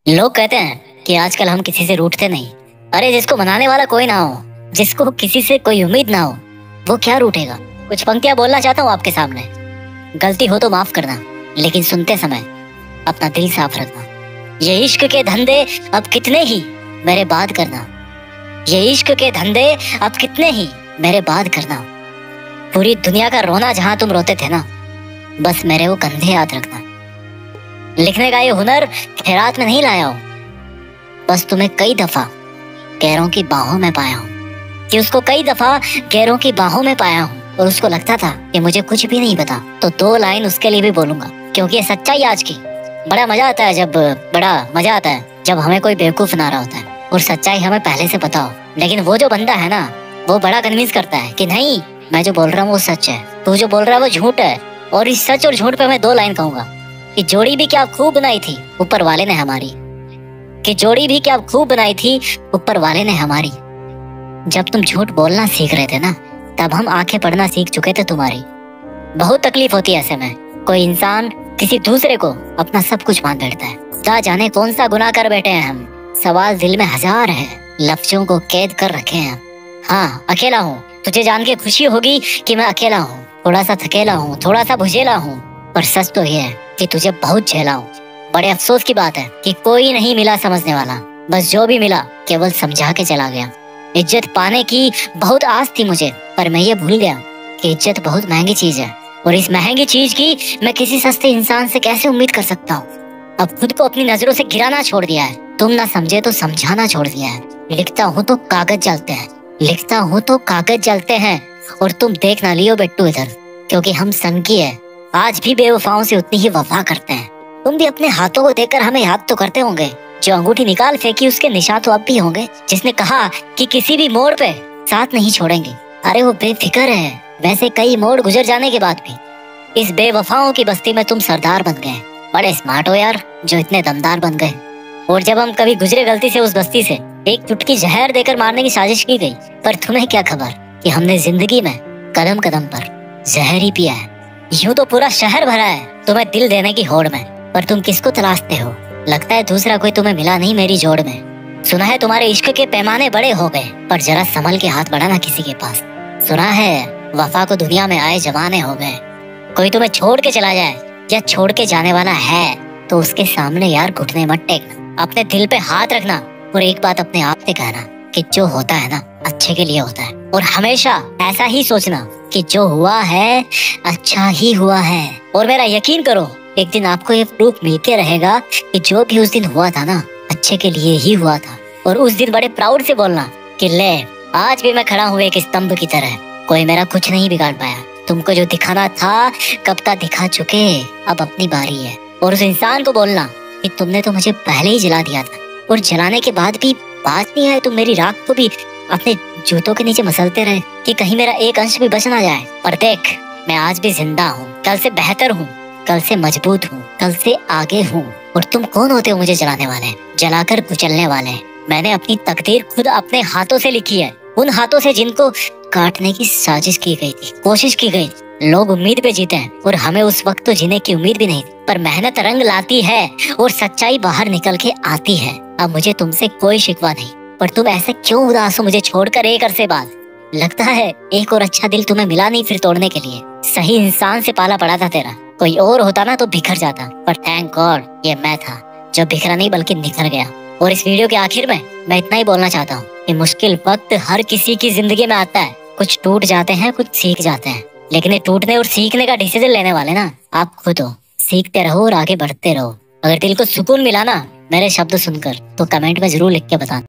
लोग कहते हैं कि आजकल हम किसी से रूठते नहीं। अरे जिसको मनाने वाला कोई ना हो, जिसको किसी से कोई उम्मीद ना हो, वो क्या रूठेगा। कुछ पंक्तियां बोलना चाहता हूँ आपके सामने। गलती हो तो माफ करना, लेकिन सुनते समय अपना दिल साफ रखना। ये इश्क के धंधे अब कितने ही मेरे बात करना। ये इश्क के धंधे अब कितने ही मेरे बात करना। पूरी दुनिया का रोना जहां तुम रोते थे ना, बस मेरे वो कंधे याद रखना। लिखने का ये हुनर खैरात में नहीं लाया हूँ, बस तुम्हें कई दफा गैरों की बाहों में पाया हूँ। कि उसको कई दफा गैरों की बाहों में पाया हूँ और उसको लगता था कि मुझे कुछ भी नहीं पता। तो दो लाइन उसके लिए भी बोलूंगा, क्योंकि ये सच्चाई आज की। बड़ा मजा आता है जब हमें कोई बेवकूफ बना रहा होता है और सच्चाई हमें पहले से पता हो। लेकिन वो जो बंदा है ना, वो बड़ा कन्विंस करता है कि नहीं, मैं जो बोल रहा हूँ वो सच है, तू जो बोल रहा है वो झूठ है। और इस सच और झूठ पे मैं दो लाइन कहूंगा कि जोड़ी भी क्या खूब बनाई थी ऊपर वाले ने हमारी। कि जोड़ी भी क्या खूब बनाई थी ऊपर वाले ने हमारी। जब तुम झूठ बोलना सीख रहे थे ना, तब हम आंखें पढ़ना सीख चुके थे तुम्हारी। बहुत तकलीफ होती है ऐसे में। कोई इंसान किसी दूसरे को अपना सब कुछ मान बैठता है। क्या जाने कौन सा गुनाह कर बैठे हैं हम। सवाल दिल में हजार है, लफ्जों को कैद कर रखे हैं। हाँ, अकेला हूँ। तुझे जान के खुशी होगी कि मैं अकेला हूँ। थोड़ा सा थकेला हूँ, थोड़ा सा बुझेला हूँ, पर सच तो ये है कि तुझे बहुत झेला हूँ। बड़े अफसोस की बात है कि कोई नहीं मिला समझने वाला। बस जो भी मिला केवल समझा के चला गया। इज्जत पाने की बहुत आस थी मुझे, पर मैं ये भूल गया कि इज्जत बहुत महंगी चीज है। और इस महंगी चीज की मैं किसी सस्ते इंसान से कैसे उम्मीद कर सकता हूँ। अब खुद को अपनी नजरों से गिराना छोड़ दिया है। तुम ना समझे तो समझाना छोड़ दिया है। लिखता हूँ तो कागज जलते हैं, लिखता हूँ तो कागज जलते हैं। और तुम देख ना लियो बेट्टू इधर, क्योंकि हम संगी है। आज भी बेवफाओं से उतनी ही वफा करते हैं। तुम भी अपने हाथों को देखकर हमें याद तो करते होंगे। जो अंगूठी निकाल फेंकी उसके निशान तो अब भी होंगे। जिसने कहा कि किसी भी मोड़ पे साथ नहीं छोड़ेंगे, अरे वो बेफिक्र है। वैसे कई मोड़ गुजर जाने के बाद भी इस बेवफाओं की बस्ती में तुम सरदार बन गए। बड़े स्मार्ट हो यार, जो इतने दमदार बन गए। और जब हम कभी गुजरे गलती से उस बस्ती से, एक चुटकी जहर देकर मारने की साजिश की गई, पर तुम्हें क्या खबर कि हमने जिंदगी में कदम कदम पर जहर ही पिया है। यूं तो पूरा शहर भरा है तुम्हें दिल देने की होड़ में, पर तुम किसको तलाशते हो। लगता है दूसरा कोई तुम्हें मिला नहीं मेरी जोड़ में। सुना है तुम्हारे इश्क के पैमाने बड़े हो गए, पर जरा संभल के हाथ बढ़ाना किसी के पास। सुना है वफा को दुनिया में आए जमाने हो गए। कोई तुम्हें छोड़ के चला जाए या छोड़ के जाने वाला है तो उसके सामने यार घुटने मत टेकना। अपने दिल पे हाथ रखना और एक बात अपने आप से कहना कि जो होता है ना अच्छे के लिए होता है। और हमेशा ऐसा ही सोचना कि जो हुआ है अच्छा ही हुआ है। और मेरा यकीन करो, एक दिन आपको ये प्रूफ मिलके रहेगा कि जो भी उस दिन हुआ था ना, अच्छे के लिए ही हुआ था। और उस दिन बड़े प्राउड से बोलना कि ले, आज भी मैं खड़ा हूँ एक स्तंभ की तरह, कोई मेरा कुछ नहीं बिगाड़ पाया। तुमको जो दिखाना था कब का दिखा चुके, अब अपनी बारी है। और उस इंसान को बोलना कि तुमने तो मुझे पहले ही जला दिया था, और जलाने के बाद भी बात नहीं आए। तुम मेरी राख को भी अपने जूतों के नीचे मसलते रहे कि कहीं मेरा एक अंश भी बच ना जाए। पर देख, मैं आज भी जिंदा हूँ, कल से बेहतर हूँ, कल से मजबूत हूँ, कल से आगे हूँ। और तुम कौन होते हो मुझे जलाने वाले, जलाकर कुचलने वाले। मैंने अपनी तकदीर खुद अपने हाथों से लिखी है, उन हाथों से जिनको काटने की साजिश की गई थी, कोशिश की गई थी। लोग उम्मीद पे जीते हैं और हमें उस वक्त तो जीने की उम्मीद भी नहीं थी, पर मेहनत रंग लाती है और सच्चाई बाहर निकल के आती है। अब मुझे तुमसे कोई शिकवा नहीं, पर तुम ऐसे क्यों उदास हो मुझे छोड़कर एक अरसे बाद। लगता है एक और अच्छा दिल तुम्हें मिला नहीं फिर तोड़ने के लिए। सही इंसान से पाला पड़ा था तेरा, कोई और होता ना तो बिखर जाता। पर थैंक गॉड ये मैं था जो बिखरा नहीं बल्कि निखर गया। और इस वीडियो के आखिर में मैं इतना ही बोलना चाहता हूँ कि मुश्किल वक्त हर किसी की जिंदगी में आता है। कुछ टूट जाते हैं, कुछ सीख जाते हैं, लेकिन ये टूटने और सीखने का डिसीजन लेने वाले ना आप खुद हो। सीखते रहो और आगे बढ़ते रहो। अगर दिल को सुकून मिला ना मेरे शब्द सुनकर, तो कमेंट में जरूर लिख के बताना।